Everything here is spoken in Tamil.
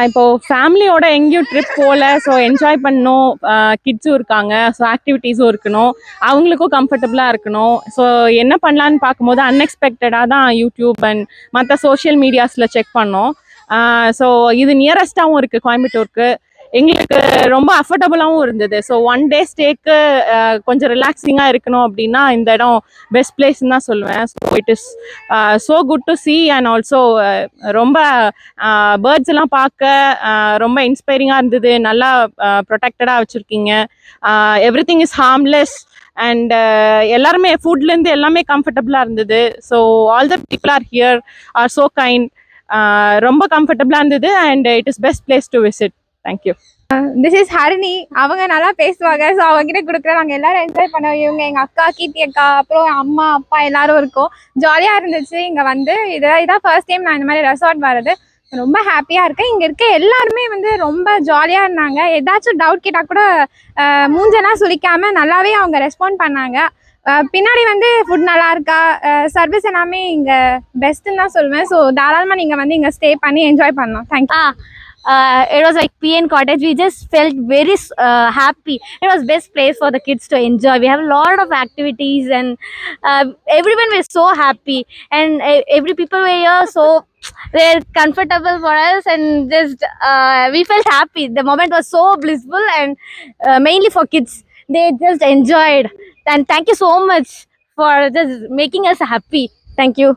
இப்போ ஃபேமிலியோட எங்கேயும் ட்ரிப் போகல. ஸோ என்ஜாய் பண்ணணும். கிட்ஸும் இருக்காங்க. ஸோ ஆக்டிவிட்டீஸும் இருக்கணும். அவங்களுக்கும் கம்ஃபர்டபுளாக இருக்கணும். ஸோ என்ன பண்ணலான்னு பார்க்கும்போது அன்எக்ஸ்பெக்டடாக தான் யூடியூப் அண்ட் மற்ற சோஷியல் மீடியாஸில் செக் பண்ணோம். ஸோ இது நியரஸ்ட்டாகவும் இருக்குது கோயம்புத்தூருக்கு. எங்களுக்கு ரொம்ப அஃபோர்டபுளாகவும் இருந்தது. ஸோ ஒன் டே ஸ்டேக்கு கொஞ்சம் ரிலாக்ஸிங்காக இருக்கணும் அப்படின்னா இந்த இடம் பெஸ்ட் பிளேஸ்ன்னு தான் சொல்லுவேன். So it is so good to see and also ரொம்ப பேர்ட்ஸ் எல்லாம் பார்க்க ரொம்ப இன்ஸ்பைரிங்காக இருந்தது. நல்லா ப்ரொடெக்டடாக வச்சுருக்கீங்க. Everything is harmless and எல்லாருமே ஃபுட்லேருந்து எல்லாமே கம்ஃபர்டபுளாக இருந்தது. So all the people are here are so kind. ரொம்ப கம்ஃபர்டபுளாக இருந்தது and it is best place to visit. Thank you. This is Harini. அவங்க நல்லா பேசுவாங்க. ஸோ அவங்ககிட்ட கொடுக்குறோம். நாங்கள் எல்லாரும் என்ஜாய் பண்ணோம். இவங்க எங்கள் அக்கா, கீர்த்தி அக்கா, அப்புறம் அம்மா அப்பா எல்லாரும் இருக்கோம். ஜாலியாக இருந்துச்சு. இங்கே வந்து இதான் ஃபர்ஸ்ட் டைம் நான் இந்த மாதிரி ரெசார்ட் வர்றது. ரொம்ப ஹாப்பியாக இருக்கேன். இங்கே இருக்க எல்லாருமே வந்து ரொம்ப ஜாலியாக இருந்தாங்க. ஏதாச்சும் டவுட் கேட்டால் கூட மூஞ்செல்லாம் சுளிக்காம நல்லாவே அவங்க ரெஸ்பாண்ட் பண்ணாங்க. பின்னாடி வந்து ஃபுட் நல்லா இருக்கா, சர்வீஸ் எல்லாமே இங்கே பெஸ்ட்டுன்னு தான் சொல்லுவேன். ஸோ தாராளமாக நீங்கள் வந்து இங்கே ஸ்டே பண்ணி என்ஜாய் பண்ணலாம். Thank you. It was like PN Cottage. We just felt very happy. It was best place for the kids to enjoy. We have a lot of activities and everyone was so happy and every people were here, so they're comfortable for us and just we felt happy. The moment was so blissful and mainly for kids. They just enjoyed and thank you so much for just making us happy. Thank you.